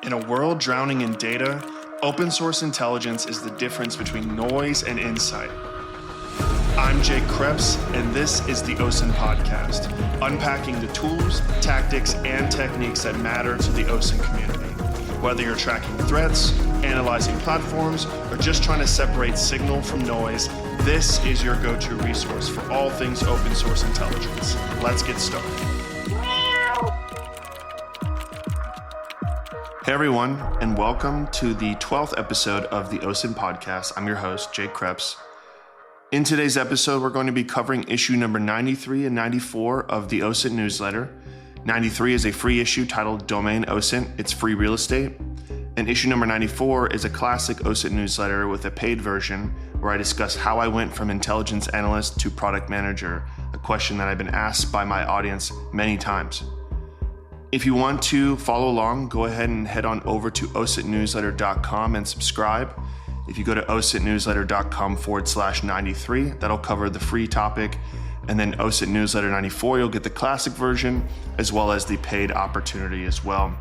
In a world drowning in data, open source intelligence is the difference between noise and insight. I'm Jake Creps, and this is the OSINT Podcast, unpacking the tools, tactics, and techniques that matter to the OSINT community. Whether you're tracking threats, analyzing platforms, or just trying to separate signal from noise, this is your go-to resource for all things open source intelligence. Let's get started. Hey everyone, and welcome to the 12th episode of the OSINT Podcast. I'm your host, Jake Creps. In today's episode, we're going to be covering issue number 93 and 94 of the OSINT Newsletter. 93 is a free issue titled Domain OSINT, It's Free Real Estate. And issue number 94 is a classic OSINT newsletter with a paid version where I discuss how I went from intelligence analyst to product manager, a question that I've been asked by my audience many times. If you want to follow along, go ahead and head on over to osintnewsletter.com and subscribe. If you go to osintnewsletter.com/93, that'll cover the free topic. And then OSINT Newsletter 94, you'll get the classic version as well as the paid opportunity as well.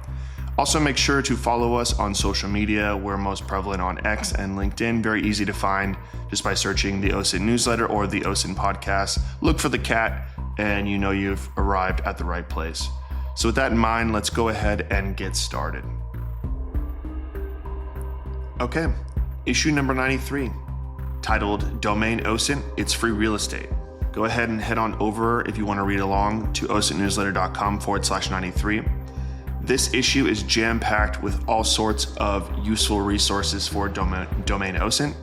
Also, make sure to follow us on social media. We're most prevalent on X and LinkedIn. Very easy to find just by searching the OSINT Newsletter or the OSINT Podcast. Look for the cat and you know you've arrived at the right place. So with that in mind, let's go ahead and get started. Okay, issue number 93, titled Domain OSINT, It's Free Real Estate. Go ahead and head on over if you want to read along to osintnewsletter.com/93. This issue is jam-packed with all sorts of useful resources for Domain OSINT.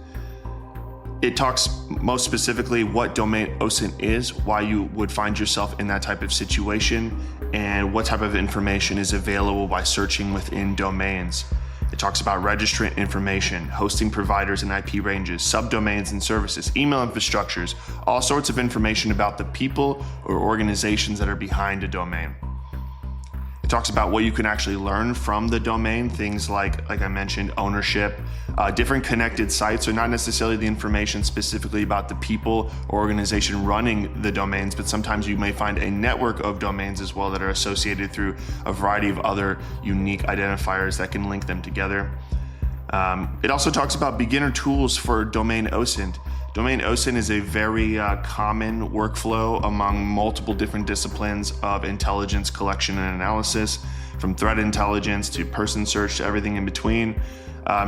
It talks most specifically what Domain OSINT is, why you would find yourself in that type of situation, and what type of information is available by searching within domains. It talks about registrant information, hosting providers and IP ranges, subdomains and services, email infrastructures, all sorts of information about the people or organizations that are behind a domain. It talks about what you can actually learn from the domain, things like I mentioned, ownership, different connected sites, so not necessarily the information specifically about the people or organization running the domains, but sometimes you may find a network of domains as well that are associated through a variety of other unique identifiers that can link them together. It also talks about beginner tools for Domain OSINT. Domain OSINT is a very common workflow among multiple different disciplines of intelligence collection and analysis, from threat intelligence to person search to everything in between.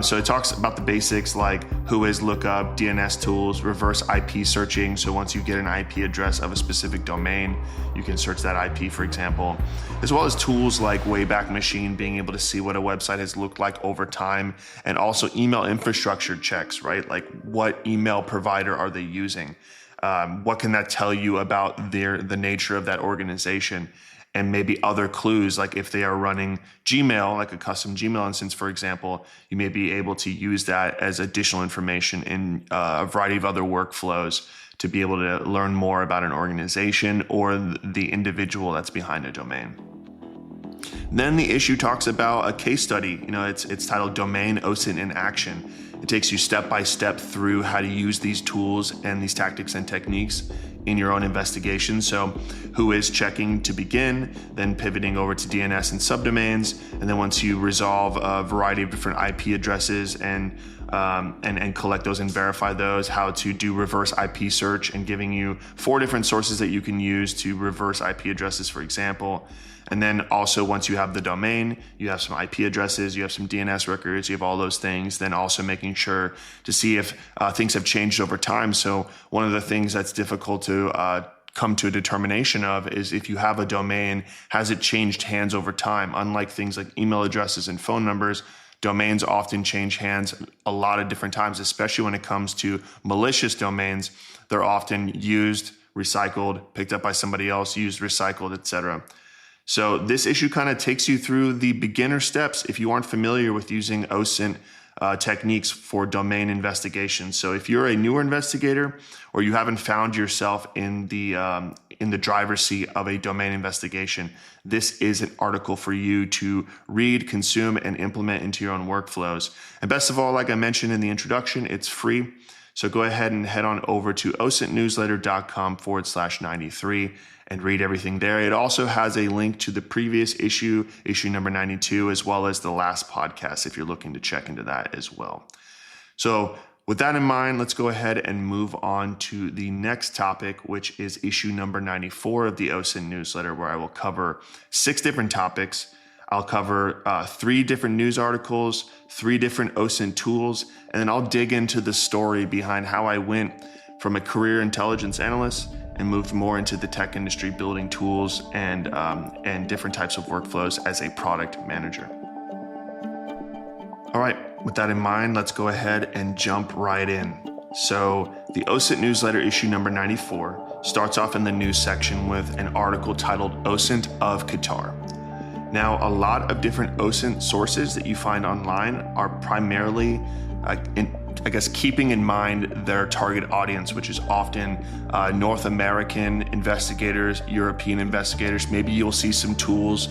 So it talks about the basics like whois lookup, DNS tools, reverse IP searching. So once you get an IP address of a specific domain, you can search that IP, for example, as well as tools like Wayback Machine, being able to see what a website has looked like over time, and also email infrastructure checks, right? Like what email provider are they using? What can that tell you about the nature of that organization? And maybe other clues, like if they are running Gmail, like a custom Gmail instance, for example, you may be able to use that as additional information in a variety of other workflows to be able to learn more about an organization or the individual that's behind a domain. Then the issue talks about a case study. It's titled Domain OSINT in Action. It takes you step by step through how to use these tools and these tactics and techniques in your own investigation. So whois checking to begin, then pivoting over to DNS and subdomains, and then once you resolve a variety of different IP addresses and collect those and verify those, how to do reverse IP search and giving you 4 different sources that you can use to reverse IP addresses, for example. And then also once you have the domain, you have some IP addresses, you have some DNS records, you have all those things, then also making sure to see if things have changed over time. So one of the things that's difficult to come to a determination of is if you have a domain, has it changed hands over time? Unlike things like email addresses and phone numbers, domains often change hands a lot of different times, especially when it comes to malicious domains. They're often used, recycled, picked up by somebody else, used, recycled, etc. So this issue kind of takes you through the beginner steps if you aren't familiar with using OSINT techniques for domain investigation. So if you're a newer investigator or you haven't found yourself in the driver's seat of a domain investigation, this is an article for you to read, consume, and implement into your own workflows. And best of all, like I mentioned in the introduction, it's free. So go ahead and head on over to osintnewsletter.com/93 and read everything there. It also has a link to the previous issue number 92, as well as the last podcast if you're looking to check into that as well. So with that in mind, let's go ahead and move on to the next topic, which is issue number 94 of the OSINT newsletter, where I will cover 6 different topics. I'll cover 3 different news articles, 3 different OSINT tools, and then I'll dig into the story behind how I went from a career intelligence analyst and moved more into the tech industry, building tools and different types of workflows as a product manager. All right, with that in mind, let's go ahead and jump right in. So the OSINT newsletter issue number 94 starts off in the news section with an article titled OSINT of Qatar. Now, a lot of different OSINT sources that you find online are primarily, keeping in mind their target audience, which is often North American investigators, European investigators. Maybe you'll see some tools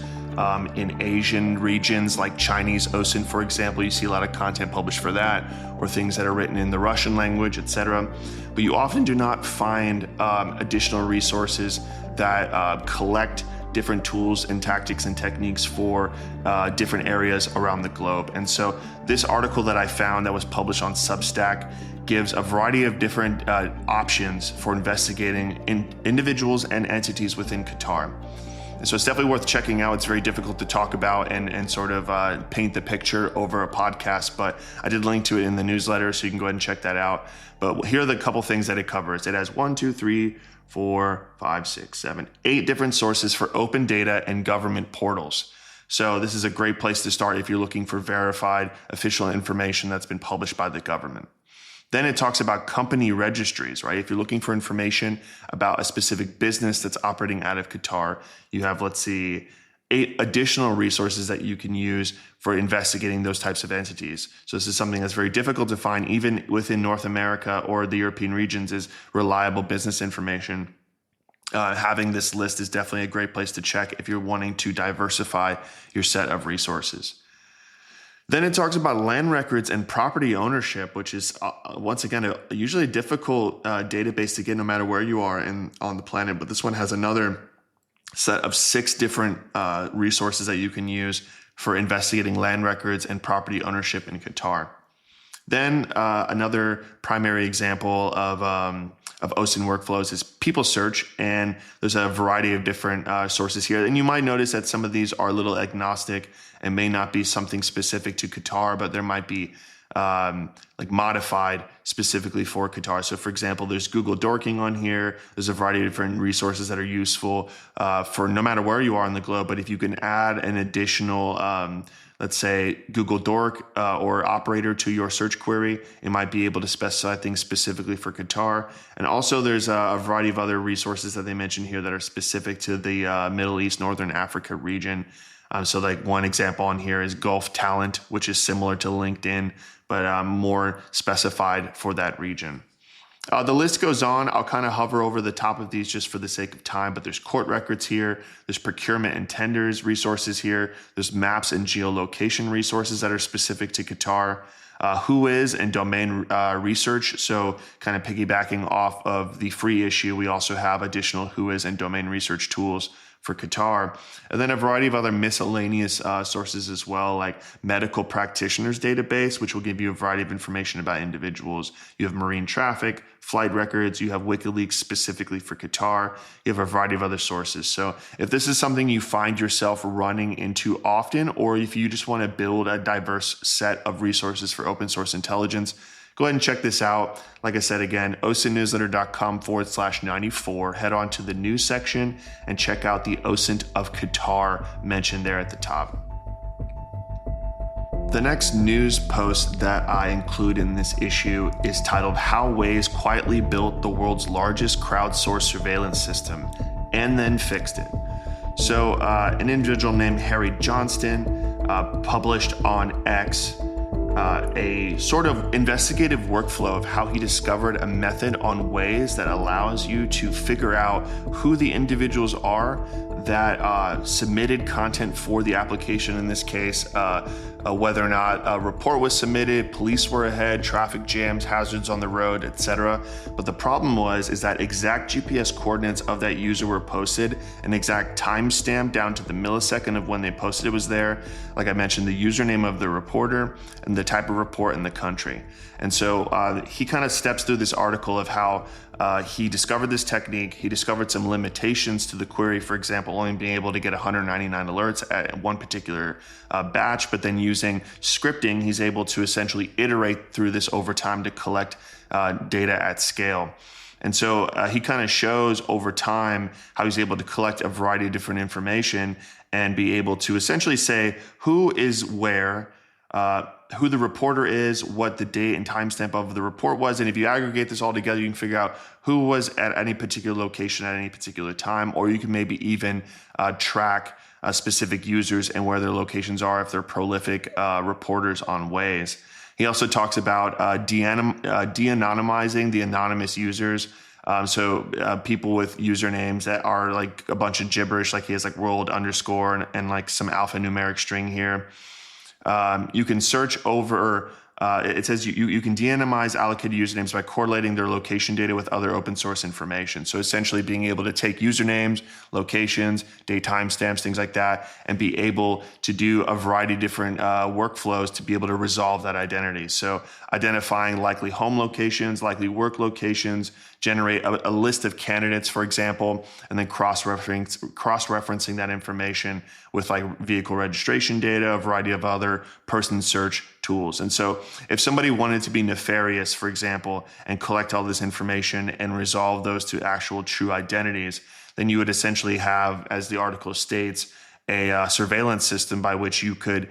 in Asian regions like Chinese OSINT, for example. You see a lot of content published for that, or things that are written in the Russian language, etc. But you often do not find additional resources that collect different tools and tactics and techniques for different areas around the globe. And so this article that I found that was published on Substack gives a variety of different options for investigating individuals and entities within Qatar. And so it's definitely worth checking out. It's very difficult to talk about and sort of paint the picture over a podcast, but I did link to it in the newsletter, so you can go ahead and check that out. But here are the couple things that it covers. It has 8 different sources for open data and government portals. So this is a great place to start if you're looking for verified official information that's been published by the government. Then it talks about company registries, right? If you're looking for information about a specific business that's operating out of Qatar, you have, 8 additional resources that you can use for investigating those types of entities. So this is something that's very difficult to find, even within North America or the European regions, is reliable business information. Having this list is definitely a great place to check if you're wanting to diversify your set of resources. Then it talks about land records and property ownership, which is, once again, usually a difficult database to get no matter where you are on the planet. But this one has another set of 6 different resources that you can use for investigating land records and property ownership in Qatar. Then another primary example of OSINT workflows is people search, and there's a variety of different sources here. And you might notice that some of these are a little agnostic and may not be something specific to Qatar, but there might be modified specifically for Qatar. So for example, there's Google Dorking on here. There's a variety of different resources that are useful for no matter where you are on the globe. But if you can add an additional let's say Google Dork or operator to your search query, it might be able to specify things specifically for Qatar. And also there's a variety of other resources that they mention here that are specific to the Middle East, Northern Africa region. So one example on here is Gulf Talent, which is similar to LinkedIn, but more specified for that region. The list goes on. I'll kind of hover over the top of these just for the sake of time, but there's court records here. There's procurement and tenders resources here. There's maps and geolocation resources that are specific to Qatar. Whois and domain research. So kind of piggybacking off of the free issue, we also have additional Whois and domain research tools for Qatar. And then a variety of other miscellaneous sources as well, like medical practitioners database, which will give you a variety of information about individuals. You have marine traffic, flight records, you have WikiLeaks specifically for Qatar, you have a variety of other sources. So if this is something you find yourself running into often, or if you just want to build a diverse set of resources for open source intelligence, go ahead and check this out. Like I said, again, osintnewsletter.com/94. Head on to the news section and check out the OSINT of Qatar mentioned there at the top. The next news post that I include in this issue is titled "How Waze Quietly Built the World's Largest Crowdsourced Surveillance System and Then Fixed It." So an individual named Harry Johnston published on X a sort of investigative workflow of how he discovered a method on Waze that allows you to figure out who the individuals are that submitted content for the application. In this case, whether or not a report was submitted, police were ahead, traffic jams, hazards on the road, etc. But the problem is that exact GPS coordinates of that user were posted, an exact timestamp down to the millisecond of when they posted it was there. Like I mentioned, the username of the reporter and the type of report in the country. And so he kind of steps through this article of how he discovered this technique. He discovered some limitations to the query, for example, only being able to get 199 alerts at one particular batch, but then using scripting, he's able to essentially iterate through this over time to collect data at scale. And so he kind of shows over time how he's able to collect a variety of different information and be able to essentially say who is where, who the reporter is, what the date and timestamp of the report was. And if you aggregate this all together, you can figure out who was at any particular location at any particular time, or you can maybe even track specific users and where their locations are if they're prolific reporters on Waze. He also talks about de-anonymizing the anonymous users. So people with usernames that are like a bunch of gibberish, like he has like world underscore and like some alphanumeric string here. You can search over, it says you can de-anonymize allocated usernames by correlating their location data with other open source information. So essentially being able to take usernames, locations, date timestamps, things like that, and be able to do a variety of different workflows to be able to resolve that identity. So identifying likely home locations, likely work locations, generate a list of candidates, for example, and then cross-referencing that information with like vehicle registration data, a variety of other person search tools. And so if somebody wanted to be nefarious, for example, and collect all this information and resolve those to actual true identities, then you would essentially have, as the article states, a surveillance system by which you could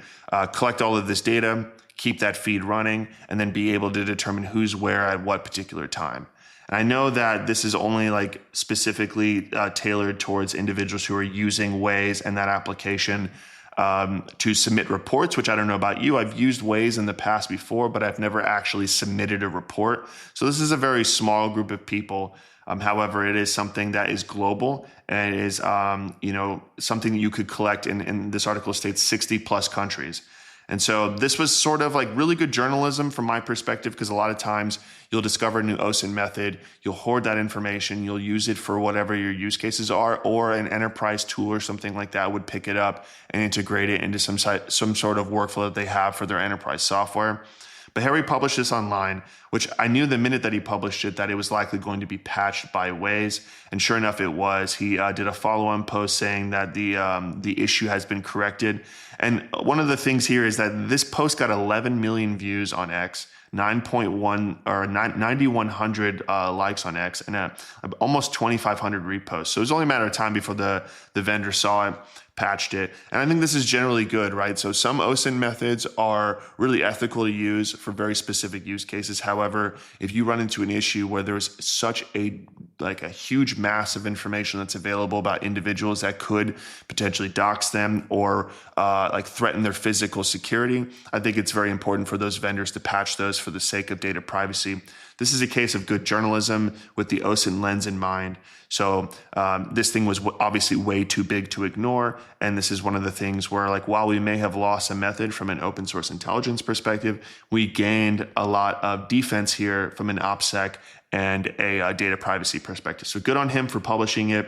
collect all of this data, keep that feed running, and then be able to determine who's where at what particular time. And I know that this is only like specifically tailored towards individuals who are using Waze and that application to submit reports, which I don't know about you. I've used Waze in the past before, but I've never actually submitted a report. So this is a very small group of people. However, it is something that is global and it is something that you could collect in this article states 60 plus countries. And so this was sort of like really good journalism from my perspective, because a lot of times you'll discover a new OSINT method, you'll hoard that information, you'll use it for whatever your use cases are, or an enterprise tool or something like that would pick it up and integrate it into some sort of workflow that they have for their enterprise software. But Harry published this online, which I knew the minute that he published it that it was likely going to be patched by Waze, and sure enough, it was. He did a follow-on post saying that the issue has been corrected. And one of the things here is that this post got 11 million views on X, 9,100 likes on X, and almost 2,500 reposts. So it was only a matter of time before the vendor saw it, patched it. And I think this is generally good, right? So some OSINT methods are really ethical to use for very specific use cases. However, if you run into an issue where there's such a huge mass of information that's available about individuals that could potentially dox them or threaten their physical security, I think it's very important for those vendors to patch those for the sake of data privacy. This is a case of good journalism with the OSINT lens in mind. So this thing was obviously way too big to ignore. And this is one of the things where, like, while we may have lost a method from an open source intelligence perspective, we gained a lot of defense here from an OPSEC and a data privacy perspective. So good on him for publishing it.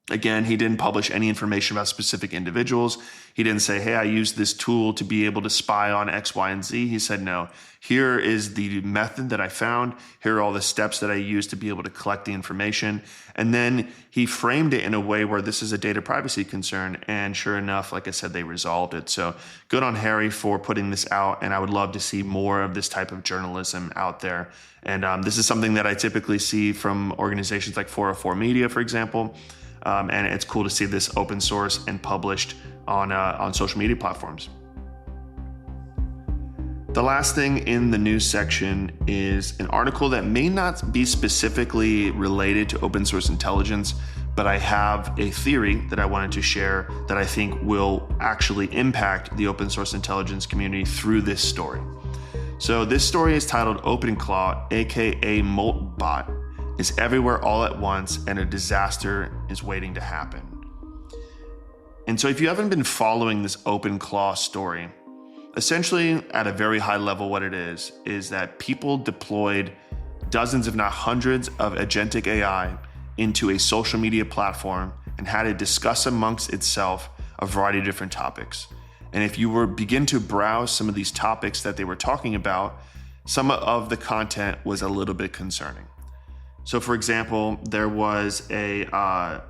Again, he didn't publish any information about specific individuals. He didn't say, hey, I used this tool to be able to spy on X, Y, and Z. He said, no, here is the method that I found. Here are all the steps that I used to be able to collect the information. And then he framed it in a way where this is a data privacy concern. And sure enough, like I said, they resolved it. So good on Harry for putting this out. And I would love to see more of this type of journalism out there. And this is something that I typically see from organizations like 404 Media, for example. And it's cool to see this open source and published on social media platforms. The last thing in the news section is an article that may not be specifically related to open source intelligence, but I have a theory that I wanted to share that I think will actually impact the open source intelligence community through this story. So this story is titled OpenClaw, aka Moltbot, is everywhere all at once and a disaster is waiting to happen. And so if you haven't been following this OpenClaw story, essentially at a very high level what it is that people deployed dozens if not hundreds of agentic AI into a social media platform and had it discuss amongst itself a variety of different topics. And if you begin to browse some of these topics that they were talking about, some of the content was a little bit concerning. So for example, there was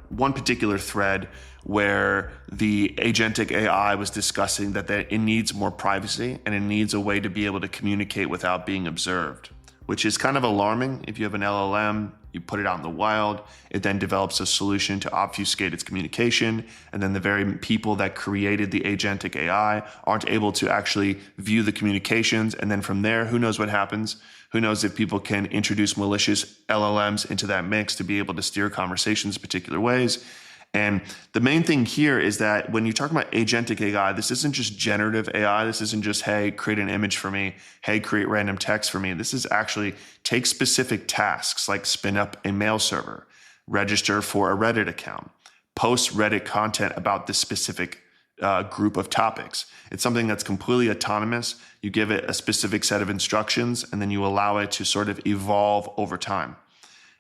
one particular thread where the agentic AI was discussing that it needs more privacy and it needs a way to be able to communicate without being observed, which is kind of alarming. If you have an LLM, you put it out in the wild, it then develops a solution to obfuscate its communication, and then the very people that created the agentic AI aren't able to actually view the communications, and then from there, who knows what happens? Who knows if people can introduce malicious LLMs into that mix to be able to steer conversations particular ways. And the main thing here is that when you talk about agentic AI, this isn't just generative AI. This isn't just, hey, create an image for me. Hey, create random text for me. This is actually take specific tasks like spin up a mail server, register for a Reddit account, post Reddit content about this specific group of topics. It's something that's completely autonomous. You give it a specific set of instructions, and then you allow it to sort of evolve over time.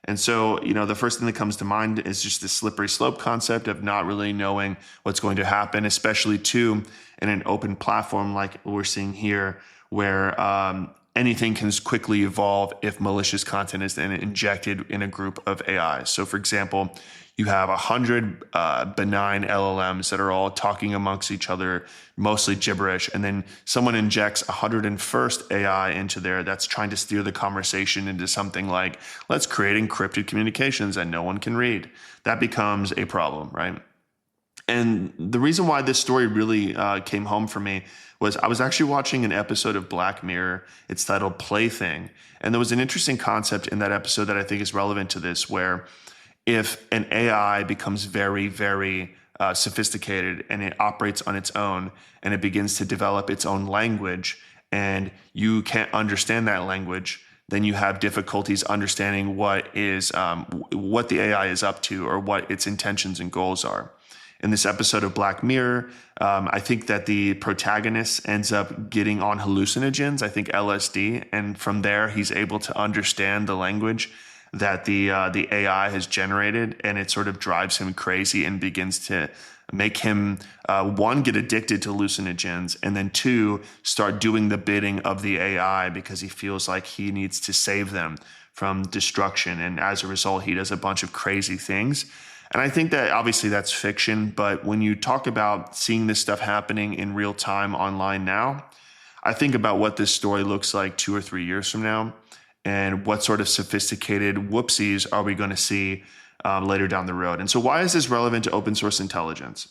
And so, the first thing that comes to mind is just this slippery slope concept of not really knowing what's going to happen, especially too in an open platform like we're seeing here, where anything can quickly evolve if malicious content is then injected in a group of AIs. So for example, you have 100 benign LLMs that are all talking amongst each other, mostly gibberish, and then someone injects 101st AI into there that's trying to steer the conversation into something like, let's create encrypted communications that no one can read. That becomes a problem, right? And the reason why this story really came home for me was I was actually watching an episode of Black Mirror. It's titled Plaything. And there was an interesting concept in that episode that I think is relevant to this, where if an AI becomes very, very sophisticated and it operates on its own and it begins to develop its own language and you can't understand that language, then you have difficulties understanding what the AI is up to or what its intentions and goals are. In this episode of Black Mirror, I think that the protagonist ends up getting on hallucinogens, I think LSD, and from there he's able to understand the language that the AI has generated, and it sort of drives him crazy and begins to make him, one, get addicted to hallucinogens, and then two, start doing the bidding of the AI because he feels like he needs to save them from destruction. And as a result, he does a bunch of crazy things. And I think that obviously that's fiction, but when you talk about seeing this stuff happening in real time online now, I think about what this story looks like 2 or 3 years from now, and what sort of sophisticated whoopsies are we going to see later down the road. And so why is this relevant to open source intelligence?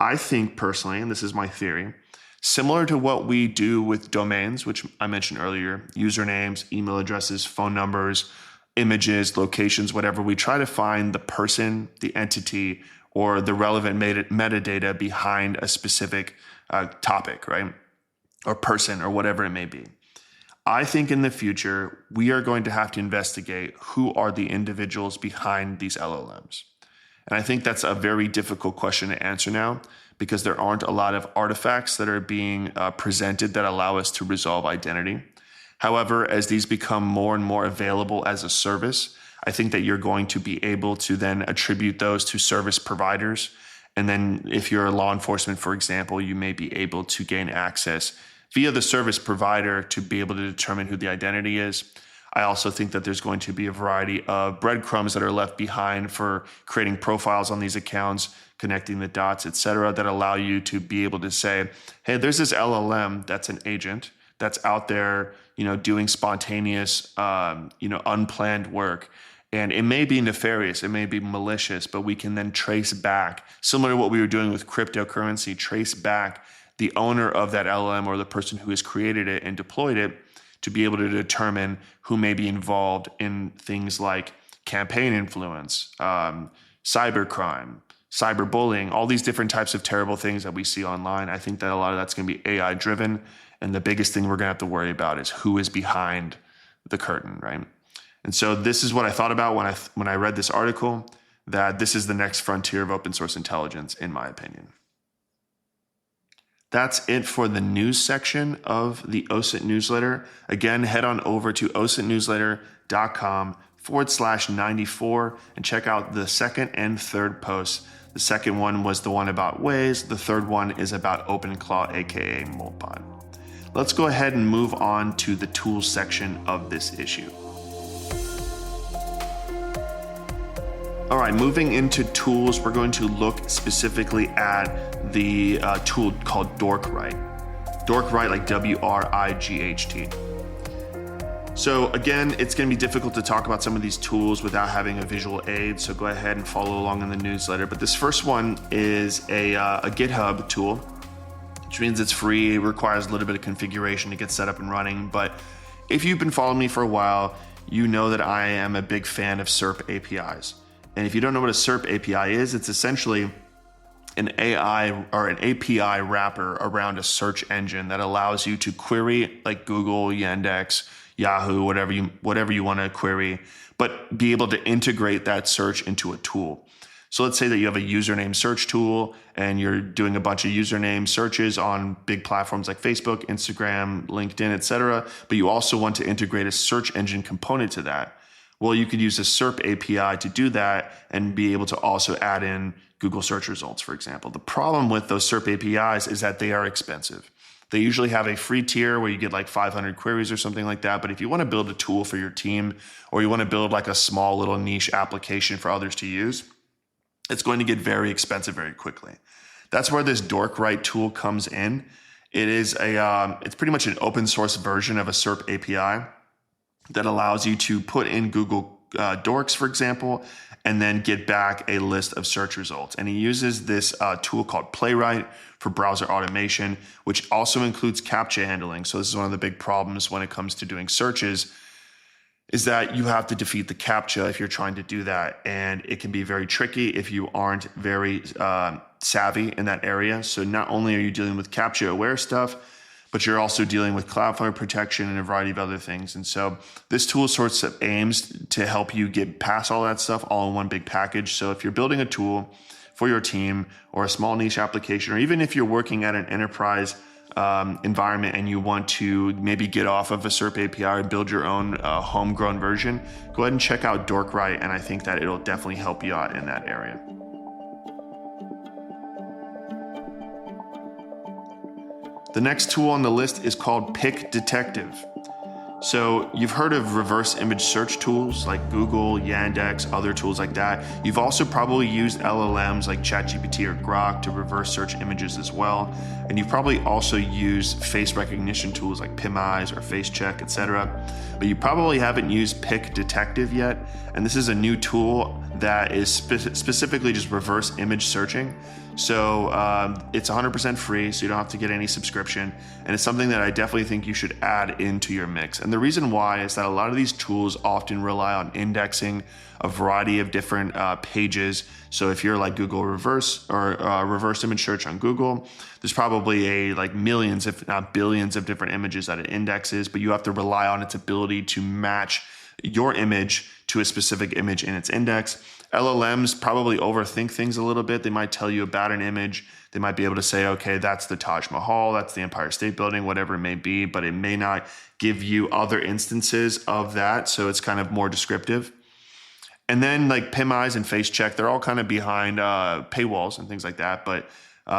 I think personally, and this is my theory, similar to what we do with domains, which I mentioned earlier, usernames, email addresses, phone numbers, images, locations, whatever, we try to find the person, the entity, or the relevant metadata behind a specific topic, right? Or person, or whatever it may be. I think in the future, we are going to have to investigate who are the individuals behind these LLMs. And I think that's a very difficult question to answer now, because there aren't a lot of artifacts that are being presented that allow us to resolve identity. However, as these become more and more available as a service, I think that you're going to be able to then attribute those to service providers. And then if you're a law enforcement, for example, you may be able to gain access via the service provider to be able to determine who the identity is. I also think that there's going to be a variety of breadcrumbs that are left behind for creating profiles on these accounts, connecting the dots, et cetera, that allow you to be able to say, hey, there's this LLM that's an agent that's out there, doing spontaneous, unplanned work. And it may be nefarious, it may be malicious, but we can then trace back, similar to what we were doing with cryptocurrency, trace back the owner of that LLM or the person who has created it and deployed it to be able to determine who may be involved in things like campaign influence, cybercrime, cyberbullying, all these different types of terrible things that we see online. I think that a lot of that's going to be AI driven. And the biggest thing we're going to have to worry about is who is behind the curtain, right? And so this is what I thought about when I read this article, that this is the next frontier of open source intelligence, in my opinion. That's it for the news section of the OSINT newsletter. Again, head on over to osintnewsletter.com/94 and check out the second and third posts. The second one was the one about Waze. The third one is about OpenClaw, aka Moltbot. Let's go ahead and move on to the tools section of this issue. All right, moving into tools, we're going to look specifically at the tool called Dorkwrite. Dorkwrite, like WRIGHT. So again, it's going to be difficult to talk about some of these tools without having a visual aid, so go ahead and follow along in the newsletter. But this first one is a GitHub tool, which means it's free. It requires a little bit of configuration to get set up and running. But if you've been following me for a while, you know that I am a big fan of SERP APIs. And if you don't know what a SERP API is, it's essentially an AI or an API wrapper around a search engine that allows you to query like Google, Yandex, Yahoo, whatever you want to query, but be able to integrate that search into a tool. So let's say that you have a username search tool and you're doing a bunch of username searches on big platforms like Facebook, Instagram, LinkedIn, etc., but you also want to integrate a search engine component to that. Well, you could use a SERP API to do that and be able to also add in Google search results, for example. The problem with those SERP APIs is that they are expensive. They usually have a free tier where you get like 500 queries or something like that. But if you want to build a tool for your team, or you want to build like a small little niche application for others to use, it's going to get very expensive very quickly. That's where this Dorkwrite tool comes in. It's pretty much an open source version of a SERP API that allows you to put in Google Dorks, for example, and then get back a list of search results. And he uses this tool called Playwright for browser automation, which also includes CAPTCHA handling. So this is one of the big problems when it comes to doing searches, is that you have to defeat the CAPTCHA if you're trying to do that. And it can be very tricky if you aren't very savvy in that area. So not only are you dealing with CAPTCHA aware stuff, but you're also dealing with Cloudflare protection and a variety of other things. And so this tool sorts of aims to help you get past all that stuff all in one big package. So if you're building a tool for your team or a small niche application, or even if you're working at an enterprise environment and you want to maybe get off of a SERP API and build your own homegrown version, go ahead and check out Dorkwrite, and I think that it'll definitely help you out in that area. The next tool on the list is called Pick Detective. So you've heard of reverse image search tools like Google, Yandex, other tools like that. You've also probably used LLMs like ChatGPT or Grok to reverse search images as well. And you've probably also used face recognition tools like PimEyes or FaceCheck, etc. But you probably haven't used Pick Detective yet. And this is a new tool that is specifically just reverse image searching. So it's 100% free, so you don't have to get any subscription. And it's something that I definitely think you should add into your mix. And the reason why is that a lot of these tools often rely on indexing a variety of different pages. So if you're like Google reverse or reverse image search on Google, there's probably millions, if not billions, of different images that it indexes, but you have to rely on its ability to match your image to a specific image in its index. LLMs probably overthink things a little bit. They might tell you about an image. They might be able to say, okay, that's the Taj Mahal, that's the Empire State Building, whatever it may be, but it may not give you other instances of that. So it's kind of more descriptive. And then like PimEyes and FaceCheck, they're all kind of behind paywalls and things like that. But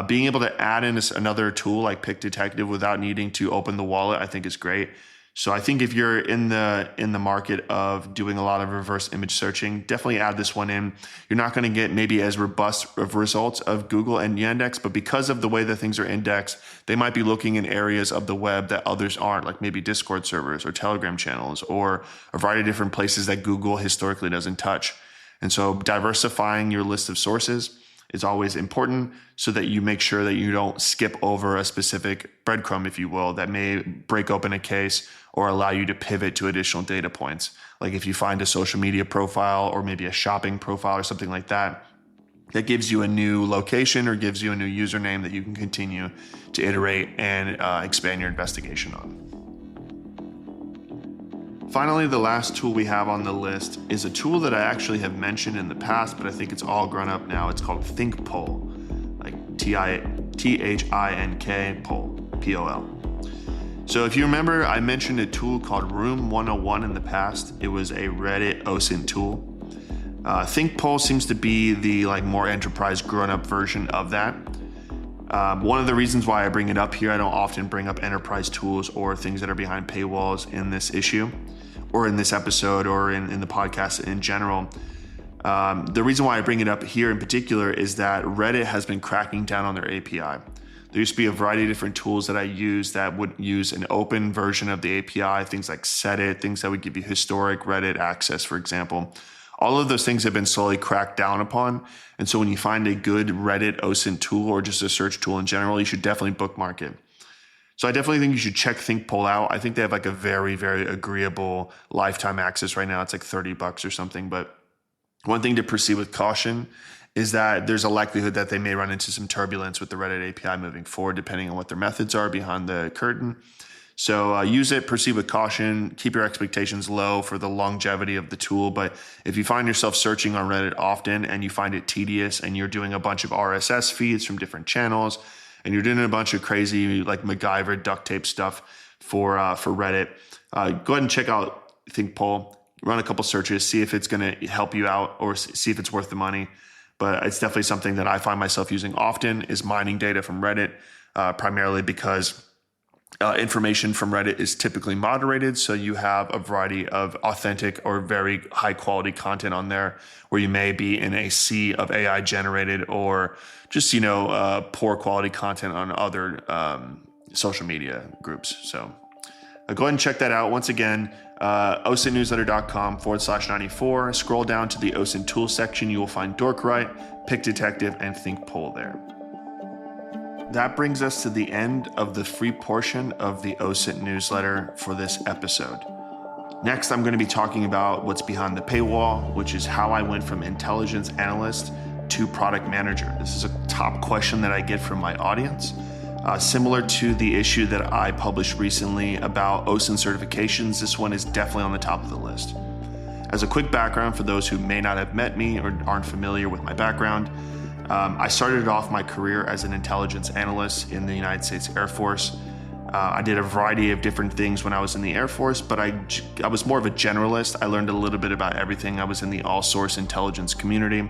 being able to add in another tool like Pick Detective without needing to open the wallet, I think is great. So I think if you're in the market of doing a lot of reverse image searching, definitely add this one in. You're not going to get maybe as robust of results of Google and Yandex, but because of the way that things are indexed, they might be looking in areas of the web that others aren't, like maybe Discord servers or Telegram channels or a variety of different places that Google historically doesn't touch. And so diversifying your list of sources is always important so that you make sure that you don't skip over a specific breadcrumb, if you will, that may break open a case or allow you to pivot to additional data points. Like if you find a social media profile or maybe a shopping profile or something like that, that gives you a new location or gives you a new username that you can continue to iterate and expand your investigation on. Finally, the last tool we have on the list is a tool that I actually have mentioned in the past, but I think it's all grown up now. It's called ThinkPol, like THINK Pol, P-O-L. So if you remember, I mentioned a tool called Room 101 in the past. It was a Reddit OSINT tool. ThinkPol seems to be the more enterprise grown-up version of that. One of the reasons why I bring it up here, I don't often bring up enterprise tools or things that are behind paywalls in this issue, or in this episode, or in the podcast in general. The reason why I bring it up here in particular is that Reddit has been cracking down on their API. There used to be a variety of different tools that I use that would use an open version of the API, things like Sedit, things that would give you historic Reddit access, for example. All of those things have been slowly cracked down upon. And so when you find a good Reddit OSINT tool or just a search tool in general, you should definitely bookmark it. So I definitely think you should check ThinkPol out. I think they have a very, very agreeable lifetime access right now. It's $30 or something. But one thing to proceed with caution is that there's a likelihood that they may run into some turbulence with the Reddit API moving forward, depending on what their methods are behind the curtain. So use it, proceed with caution, keep your expectations low for the longevity of the tool. But if you find yourself searching on Reddit often and you find it tedious and you're doing a bunch of RSS feeds from different channels and you're doing a bunch of crazy MacGyver duct tape stuff for Reddit, go ahead and check out ThinkPol, run a couple searches, see if it's going to help you out or see if it's worth the money. But it's definitely something that I find myself using often, is mining data from Reddit, primarily because information from Reddit is typically moderated. So you have a variety of authentic or very high quality content on there, where you may be in a sea of AI generated or just, poor quality content on other social media groups. So go ahead and check that out. Once again, OSINTnewsletter.com/94. Scroll down to the OSINT tools section. You will find Dorkwrite, Pick Detective, and ThinkPol there. That brings us to the end of the free portion of the OSINT newsletter for this episode. Next, I'm going to be talking about what's behind the paywall, which is how I went from intelligence analyst to product manager. This is a top question that I get from my audience. Similar to the issue that I published recently about OSINT certifications, this one is definitely on the top of the list. As a quick background for those who may not have met me or aren't familiar with my background, I started off my career as an intelligence analyst in the United States Air Force. I did a variety of different things when I was in the Air Force, but I was more of a generalist. I learned a little bit about everything. I was in the all-source intelligence community,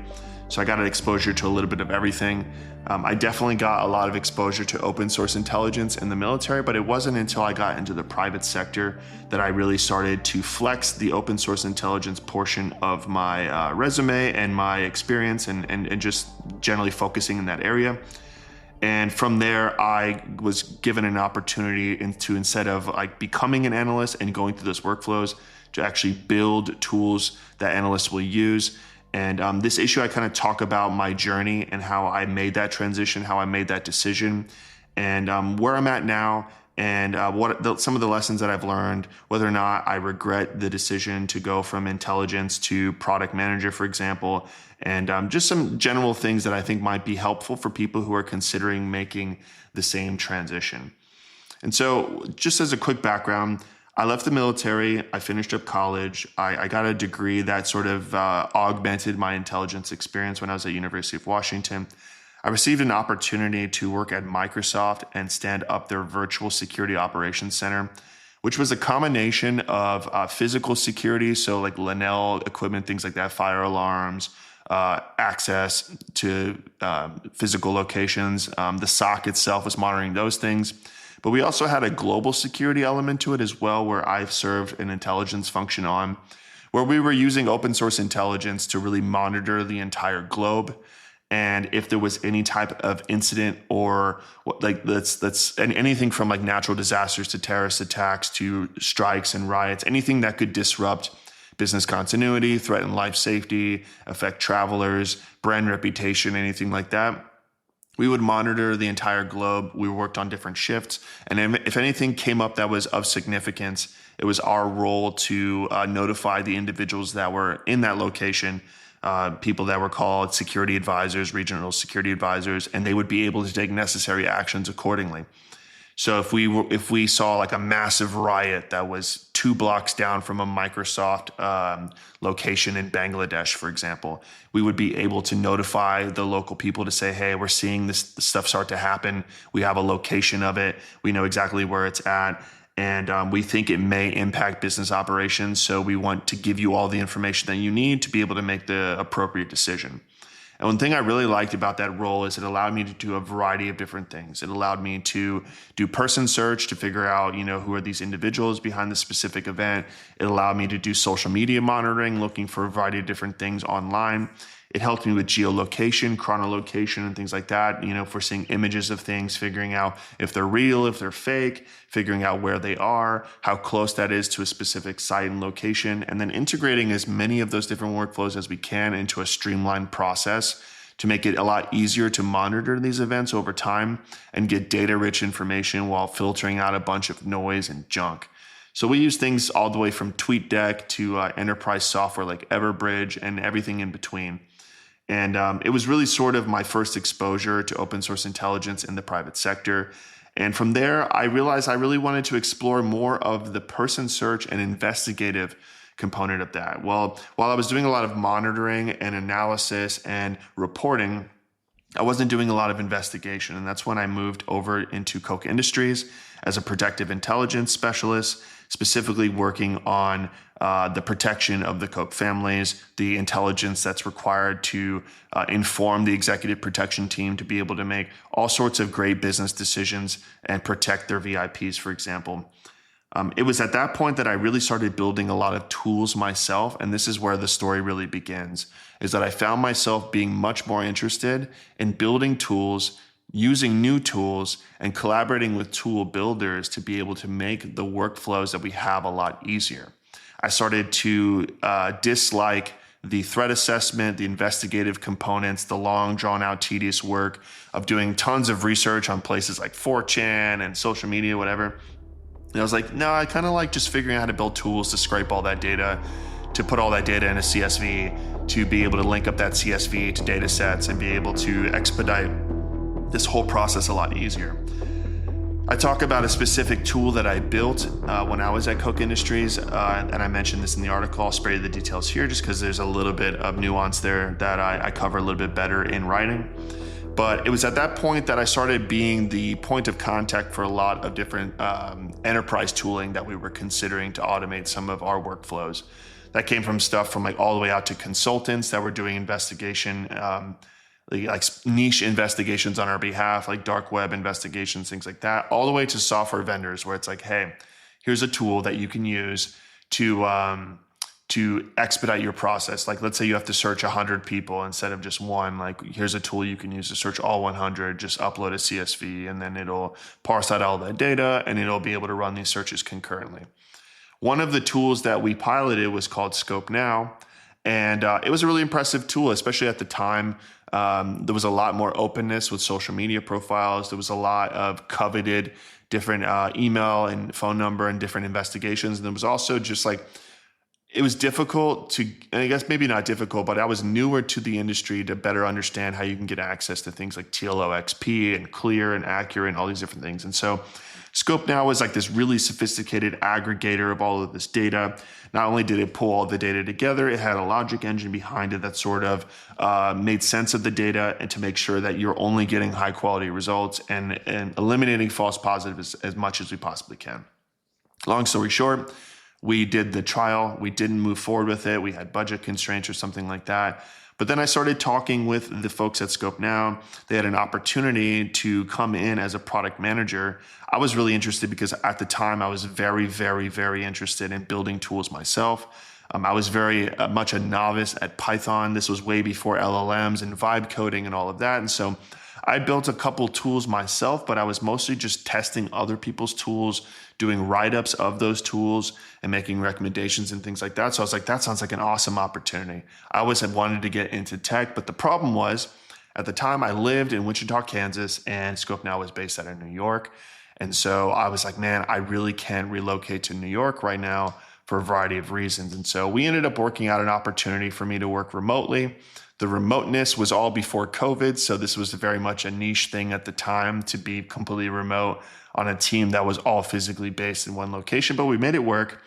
so I got an exposure to a little bit of everything. I definitely got a lot of exposure to open source intelligence in the military, but it wasn't until I got into the private sector that I really started to flex the open source intelligence portion of my resume and my experience and just generally focusing in that area. And from there, I was given an opportunity to, instead of becoming an analyst and going through those workflows, to actually build tools that analysts will use. And this issue, I kind of talk about my journey and how I made that transition, how I made that decision, and where I'm at now, and some of the lessons that I've learned, whether or not I regret the decision to go from intelligence to product manager, for example, and just some general things that I think might be helpful for people who are considering making the same transition. And so just as a quick background, I left the military, I finished up college, I got a degree that sort of augmented my intelligence experience when I was at University of Washington. I received an opportunity to work at Microsoft and stand up their virtual security operations center, which was a combination of physical security, so like Linnell equipment, things like that, fire alarms, access to physical locations. The SOC itself was monitoring those things. But we also had a global security element to it as well, where I've served an intelligence function on, where we were using open source intelligence to really monitor the entire globe. And if there was any type of incident or that's anything from like natural disasters to terrorist attacks to strikes and riots, anything that could disrupt business continuity, threaten life safety, affect travelers, brand reputation, anything like that, we would monitor the entire globe. We worked on different shifts. And if anything came up that was of significance, it was our role to notify the individuals that were in that location people that were called security advisors, regional security advisors, and they would be able to take necessary actions accordingly. So if we saw like a massive riot that was 2 blocks down from a Microsoft location in Bangladesh, for example, we would be able to notify the local people to say, hey, we're seeing this stuff start to happen. We have a location of it. We know exactly where it's at. And we think it may impact business operations. So we want to give you all the information that you need to be able to make the appropriate decision. And one thing I really liked about that role is it allowed me to do a variety of different things. It allowed me to do person search to figure out, who are these individuals behind the specific event. It allowed me to do social media monitoring, looking for a variety of different things online. It helped me with geolocation, chronolocation, and things like that. If we're seeing images of things, figuring out if they're real, if they're fake, figuring out where they are, how close that is to a specific site and location, and then integrating as many of those different workflows as we can into a streamlined process to make it a lot easier to monitor these events over time and get data-rich information while filtering out a bunch of noise and junk. So we use things all the way from TweetDeck to enterprise software like Everbridge and everything in between. And it was really sort of my first exposure to open source intelligence in the private sector. And from there, I realized I really wanted to explore more of the person search and investigative component of that. Well, while I was doing a lot of monitoring and analysis and reporting, I wasn't doing a lot of investigation. And that's when I moved over into Koch Industries as a protective intelligence specialist, specifically working on the protection of the Koch families, the intelligence that's required to inform the executive protection team to be able to make all sorts of great business decisions and protect their VIPs, for example. It was at that point that I really started building a lot of tools myself, and this is where the story really begins, is that I found myself being much more interested in building tools, using new tools, and collaborating with tool builders to be able to make the workflows that we have a lot easier. I started to dislike the threat assessment, the investigative components, the long, drawn-out, tedious work of doing tons of research on places like 4chan and social media, whatever. And I was like, no, I kind of like just figuring out how to build tools to scrape all that data, to put all that data in a CSV, to be able to link up that CSV to data sets and be able to expedite this whole process a lot easier. I talk about a specific tool that I built when I was at Koch Industries, and I mentioned this in the article. I'll spare you the details here just because there's a little bit of nuance there that I cover a little bit better in writing. But it was at that point that I started being the point of contact for a lot of different enterprise tooling that we were considering to automate some of our workflows. That came from stuff from like all the way out to consultants that were doing investigation, like niche investigations on our behalf, like dark web investigations, things like that, all the way to software vendors where it's like, hey, here's a tool that you can use to expedite your process. Like, let's say you have to search 100 people instead of just one. Like, here's a tool you can use to search all 100, just upload a CSV, and then it'll parse out all that data, and it'll be able to run these searches concurrently. One of the tools that we piloted was called Scope Now, and it was a really impressive tool, especially at the time. There was a lot more openness with social media profiles. There was a lot of coveted different email and phone number and different investigations. And there was also just like, it was difficult to, and I guess maybe not difficult, but I was newer to the industry to better understand how you can get access to things like TLOXP and Clear and Accurate and all these different things. And so Scope Now was like this really sophisticated aggregator of all of this data. Not only did it pull all the data together, it had a logic engine behind it that sort of made sense of the data and to make sure that you're only getting high quality results and eliminating false positives as much as we possibly can. Long story short, we did the trial. We didn't move forward with it. We had budget constraints or something like that. But then I started talking with the folks at Scope Now. They had an opportunity to come in as a product manager. I was really interested because at the time I was very, very, very interested in building tools myself. I was very much a novice at Python. This was way before LLMs and vibe coding and all of that. And so I built a couple tools myself, but I was mostly just testing other people's tools, doing write-ups of those tools and making recommendations and things like that. So I was like, that sounds like an awesome opportunity. I always had wanted to get into tech, but the problem was at the time I lived in Wichita, Kansas, and Scope Now was based out of New York. And so I was like, man, I really can't relocate to New York right now for a variety of reasons. And so we ended up working out an opportunity for me to work remotely. The remoteness was all before COVID, so this was very much a niche thing at the time to be completely remote on a team that was all physically based in one location, but we made it work.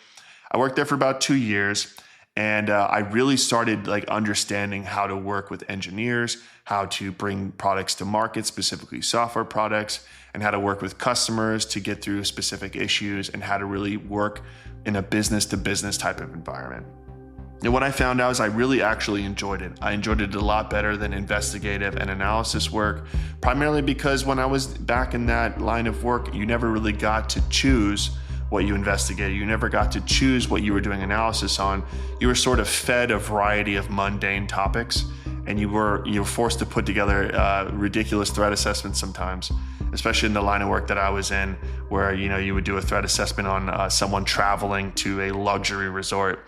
I worked there for about 2 years, and I really started understanding how to work with engineers, how to bring products to market, specifically software products, and how to work with customers to get through specific issues, and how to really work in a business-to-business type of environment. And what I found out is I really actually enjoyed it. I enjoyed it a lot better than investigative and analysis work, primarily because when I was back in that line of work, you never really got to choose what you investigated. You never got to choose what you were doing analysis on. You were sort of fed a variety of mundane topics, and you were forced to put together ridiculous threat assessments sometimes, especially in the line of work that I was in, where you would do a threat assessment on someone traveling to a luxury resort.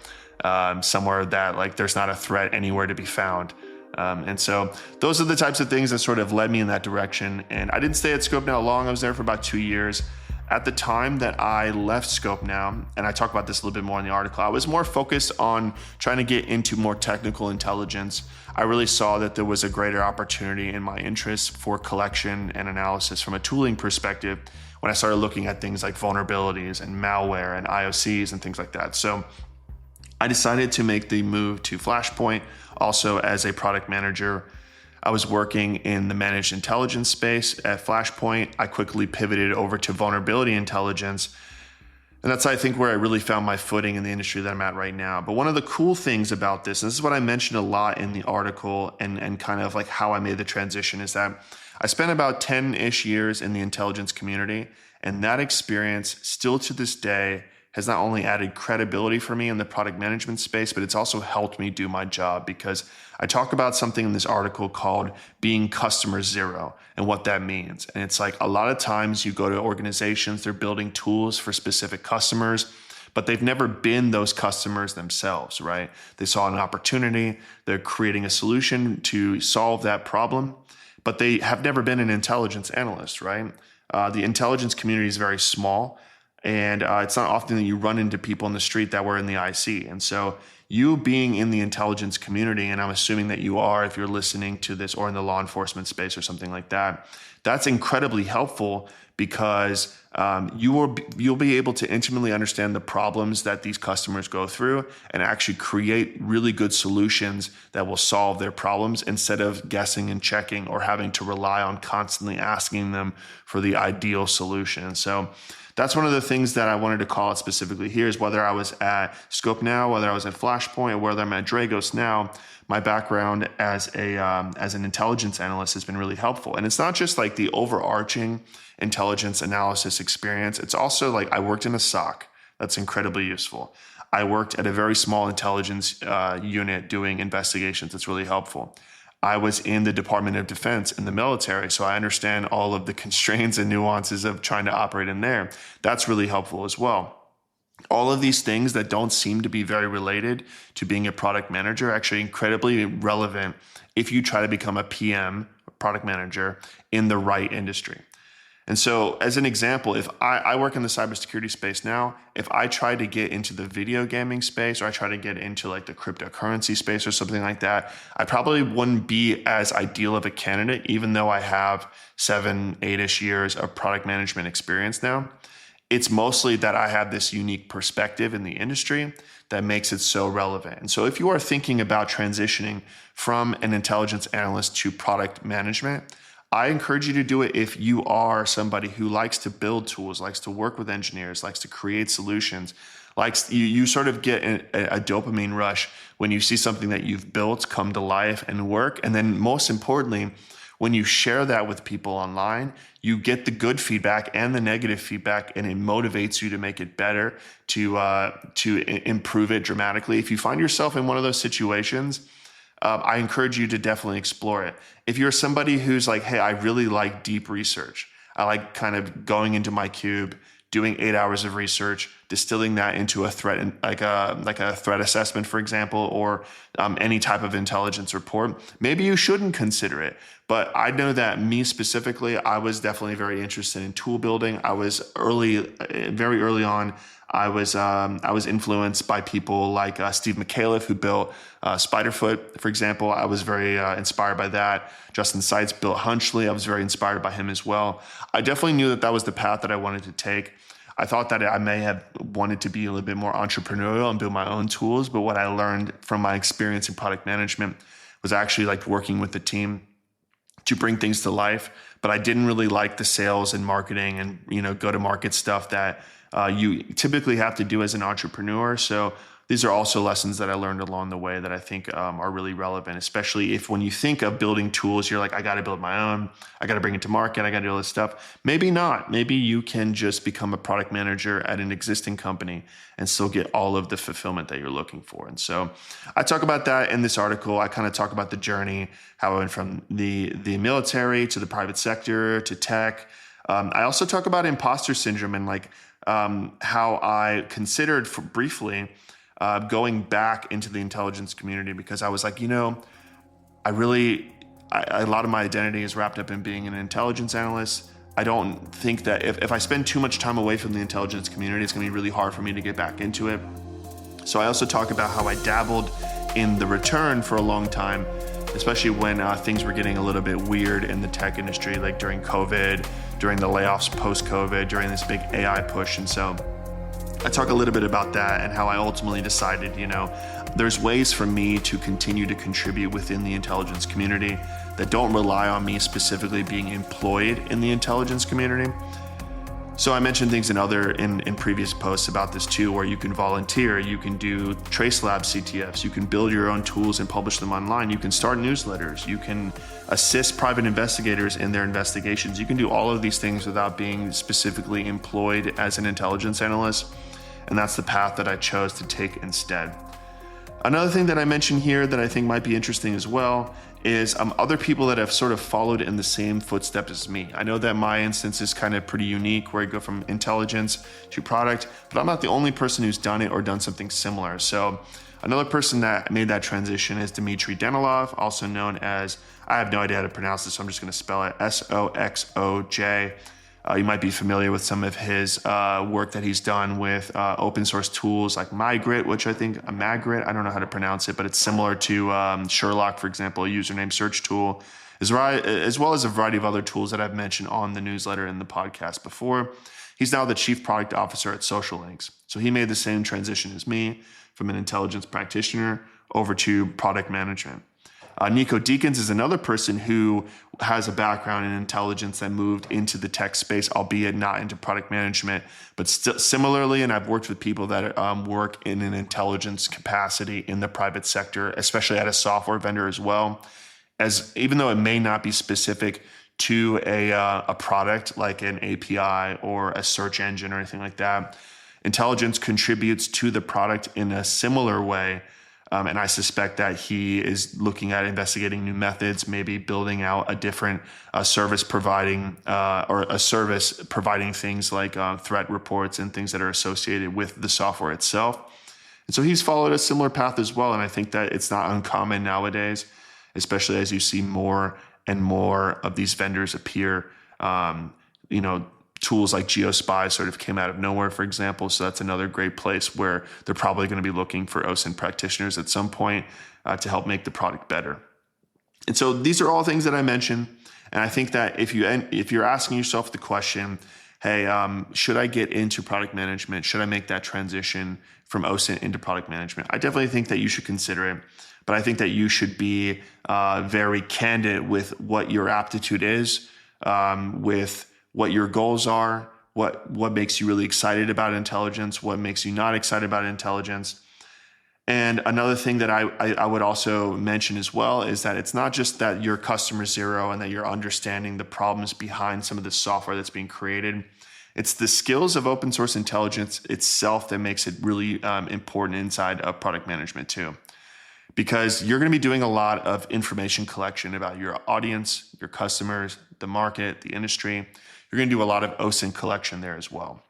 Somewhere that there's not a threat anywhere to be found. And so those are the types of things that sort of led me in that direction. And I didn't stay at ScopeNow long. I was there for about 2 years. At the time that I left ScopeNow, and I talk about this a little bit more in the article, I was more focused on trying to get into more technical intelligence. I really saw that there was a greater opportunity in my interest for collection and analysis from a tooling perspective when I started looking at things like vulnerabilities and malware and IOCs and things like that. So I decided to make the move to Flashpoint. Also, as a product manager, I was working in the managed intelligence space at Flashpoint. I quickly pivoted over to vulnerability intelligence. And that's, I think, where I really found my footing in the industry that I'm at right now. But one of the cool things about this, and this is what I mentioned a lot in the article and kind of how I made the transition, is that I spent about 10-ish years in the intelligence community. And that experience still to this day has not only added credibility for me in the product management space, but it's also helped me do my job, because I talk about something in this article called being customer zero and what that means. And it's a lot of times you go to organizations, they're building tools for specific customers, but they've never been those customers themselves, right? They saw an opportunity, they're creating a solution to solve that problem, but they have never been an intelligence analyst, right? The intelligence community is very small. And it's not often that you run into people in the street that were in the IC. And so you being in the intelligence community, and I'm assuming that you are if you're listening to this, or in the law enforcement space or something like that, that's incredibly helpful, because you'll be able to intimately understand the problems that these customers go through and actually create really good solutions that will solve their problems, instead of guessing and checking or having to rely on constantly asking them for the ideal solution. And so that's one of the things that I wanted to call out specifically here, is whether I was at ScopeNow, whether I was at Flashpoint, or whether I'm at Dragos now, my background as an intelligence analyst has been really helpful. And it's not just the overarching intelligence analysis experience. It's also I worked in a SOC. That's incredibly useful. I worked at a very small intelligence unit doing investigations. That's really helpful. I was in the Department of Defense in the military, so I understand all of the constraints and nuances of trying to operate in there. That's really helpful as well. All of these things that don't seem to be very related to being a product manager are actually incredibly relevant if you try to become a PM, product manager, in the right industry. And so, as an example, if I work in the cybersecurity space now, if I try to get into the video gaming space, or I try to get into the cryptocurrency space or something like that, I probably wouldn't be as ideal of a candidate, even though I have 7, 8-ish years of product management experience now. It's mostly that I have this unique perspective in the industry that makes it so relevant. And so if you are thinking about transitioning from an intelligence analyst to product management, I encourage you to do it if you are somebody who likes to build tools, likes to work with engineers, likes to create solutions, you sort of get a dopamine rush when you see something that you've built come to life and work. And then most importantly, when you share that with people online, you get the good feedback and the negative feedback, and it motivates you to make it better, to improve it dramatically. If you find yourself in one of those situations, I encourage you to definitely explore it. If you're somebody who's hey, I really like deep research. I like kind of going into my cube, doing 8 hours of research, distilling that into a threat, like a threat assessment, for example, or any type of intelligence report. Maybe you shouldn't consider it. But I know that me specifically, I was definitely very interested in tool building. I was very early on, I was influenced by people like Steve McAuliffe, who built Spiderfoot, for example. I was very inspired by that. Justin Seitz built Hunchley. I was very inspired by him as well. I definitely knew that was the path that I wanted to take. I thought that I may have wanted to be a little bit more entrepreneurial and build my own tools, but what I learned from my experience in product management was actually like working with the team to bring things to life. But I didn't really like the sales and marketing and go-to-market stuff that you typically have to do as an entrepreneur. So these are also lessons that I learned along the way that I think are really relevant, especially if when you think of building tools, you're like, I got to build my own, I got to bring it to market, I got to do all this stuff. Maybe not. Maybe you can just become a product manager at an existing company and still get all of the fulfillment that you're looking for. And so I talk about that in this article. I kind of talk about the journey, how I went from the military to the private sector to tech. I also talk about imposter syndrome and how I considered briefly going back into the intelligence community, because I was like, a lot of my identity is wrapped up in being an intelligence analyst. I don't think that if I spend too much time away from the intelligence community, it's going to be really hard for me to get back into it. So I also talk about how I dabbled in the return for a long time, especially when things were getting a little bit weird in the tech industry, like during COVID, during the layoffs post-COVID, during this big AI push. And so I talk a little bit about that and how I ultimately decided, there's ways for me to continue to contribute within the intelligence community that don't rely on me specifically being employed in the intelligence community. So I mentioned things in previous posts about this too, where you can volunteer, you can do TraceLab CTFs, you can build your own tools and publish them online, you can start newsletters, you can assist private investigators in their investigations. You can do all of these things without being specifically employed as an intelligence analyst. And that's the path that I chose to take instead. Another thing that I mentioned here that I think might be interesting as well is other people that have sort of followed in the same footsteps as me. I know that my instance is kind of pretty unique, where I go from intelligence to product, but I'm not the only person who's done it or done something similar. So another person that made that transition is Dmitry Danilov, also known as, I have no idea how to pronounce this, so I'm just going to spell it, Soxoj. You might be familiar with some of his work that he's done with open source tools like Magrit, which I think, Magrit, I don't know how to pronounce it, but it's similar to Sherlock, for example, a username search tool, as well as a variety of other tools that I've mentioned on the newsletter and the podcast before. He's now the chief product officer at SocialLinks. So he made the same transition as me from an intelligence practitioner over to product management. Nico Deakins is another person who has a background in intelligence that moved into the tech space, albeit not into product management, but still similarly. And I've worked with people that work in an intelligence capacity in the private sector, especially at a software vendor as well. As even though it may not be specific to a product like an API or a search engine or anything like that, intelligence contributes to the product in a similar way. And I suspect that he is looking at investigating new methods, maybe building out a different service providing things like threat reports and things that are associated with the software itself. And so he's followed a similar path as well. And I think that it's not uncommon nowadays, especially as you see more and more of these vendors appear. Tools like GeoSpy sort of came out of nowhere, for example. So that's another great place where they're probably going to be looking for OSINT practitioners at some point to help make the product better. And so these are all things that I mentioned. And I think that if you're asking yourself the question, hey, should I get into product management? Should I make that transition from OSINT into product management? I definitely think that you should consider it. But I think that you should be very candid with what your aptitude is, with what your goals are, what makes you really excited about intelligence, what makes you not excited about intelligence. And another thing that I would also mention as well is that it's not just that you're customer zero and that you're understanding the problems behind some of the software that's being created. It's the skills of open source intelligence itself that makes it really important inside of product management too. Because you're going to be doing a lot of information collection about your audience, your customers, the market, the industry. You're going to do a lot of OSINT collection there as well.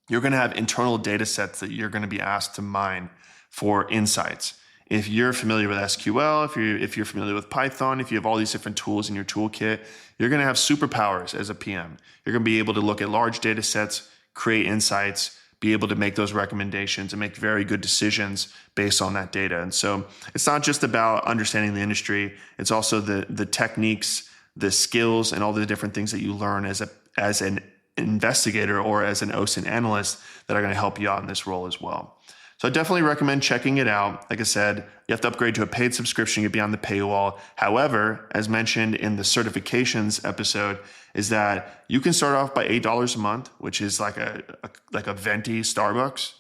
You're going to have internal data sets that you're going to be asked to mine for insights. If you're familiar with SQL, if you're familiar with Python, if you have all these different tools in your toolkit, you're going to have superpowers as a PM. You're going to be able to look at large data sets, create insights, be able to make those recommendations and make very good decisions based on that data. And so it's not just about understanding the industry, it's also the techniques, the skills, and all the different things that you learn as an investigator or as an OSINT analyst that are going to help you out in this role as well. So I definitely recommend checking it out. Like I said, you have to upgrade to a paid subscription, get beyond the paywall. However, as mentioned in the certifications episode, is that you can start off by $8 a month, which is like a venti Starbucks.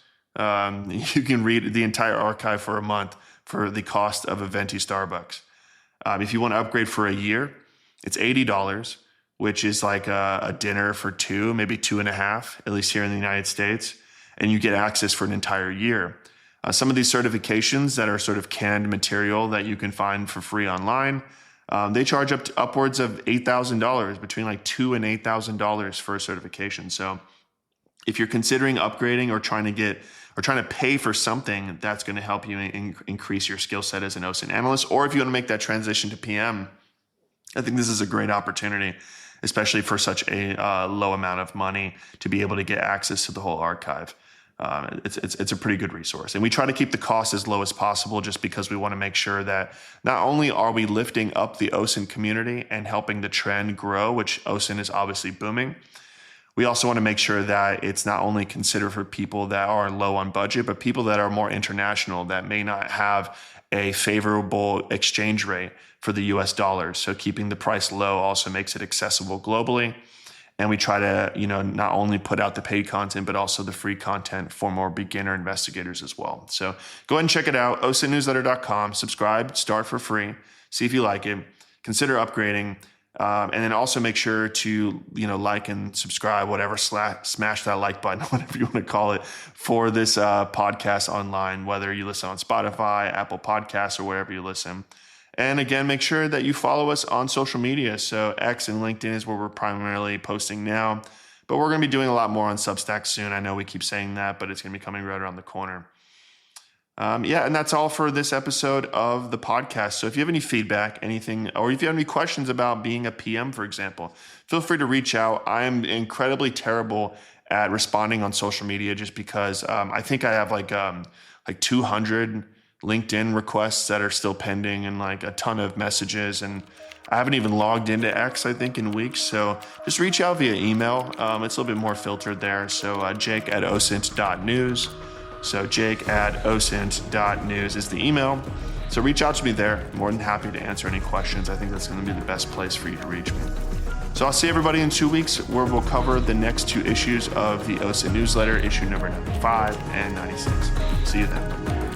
You can read the entire archive for a month for the cost of a venti Starbucks. If you want to upgrade for a year, it's $80, which is like a dinner for two, maybe 2.5, at least here in the United States. And you get access for an entire year. Some of these certifications that are sort of canned material that you can find for free online, they charge upwards of $8,000, between like $2,000 and $8,000 for a certification. So if you're considering upgrading or trying to pay for something that's going to help you increase your skill set as an OSINT analyst, or if you want to make that transition to PM, I think this is a great opportunity, especially for such a low amount of money to be able to get access to the whole archive. It's a pretty good resource. And we try to keep the cost as low as possible just because we want to make sure that not only are we lifting up the OSINT community and helping the trend grow, which OSINT is obviously booming, we also want to make sure that it's not only considered for people that are low on budget, but people that are more international that may not have a favorable exchange rate for the US dollar. So keeping the price low also makes it accessible globally. And we try to, not only put out the paid content, but also the free content for more beginner investigators as well. So go ahead and check it out, osintnewsletter.com, subscribe, start for free, see if you like it, consider upgrading, and then also make sure to, like and subscribe, whatever, smash that like button, whatever you want to call it, for this podcast online, whether you listen on Spotify, Apple Podcasts, or wherever you listen. And again, make sure that you follow us on social media. So X and LinkedIn is where we're primarily posting now, but we're going to be doing a lot more on Substack soon. I know we keep saying that, but it's going to be coming right around the corner. And that's all for this episode of the podcast. So if you have any feedback, anything, or if you have any questions about being a PM, for example, feel free to reach out. I am incredibly terrible at responding on social media just because I think I have like 200 LinkedIn requests that are still pending and like a ton of messages, and I haven't even logged into X, I think, in weeks. So just reach out via email. It's a little bit more filtered there. So Jake at osint.news. So Jake at osint.news is the email. So reach out to me there. I'm more than happy to answer any questions. I think that's going to be the best place for you to reach me. So I'll see everybody in 2 weeks where we'll cover the next 2 issues of the OSINT Newsletter, issue number 95 and 96. See you then.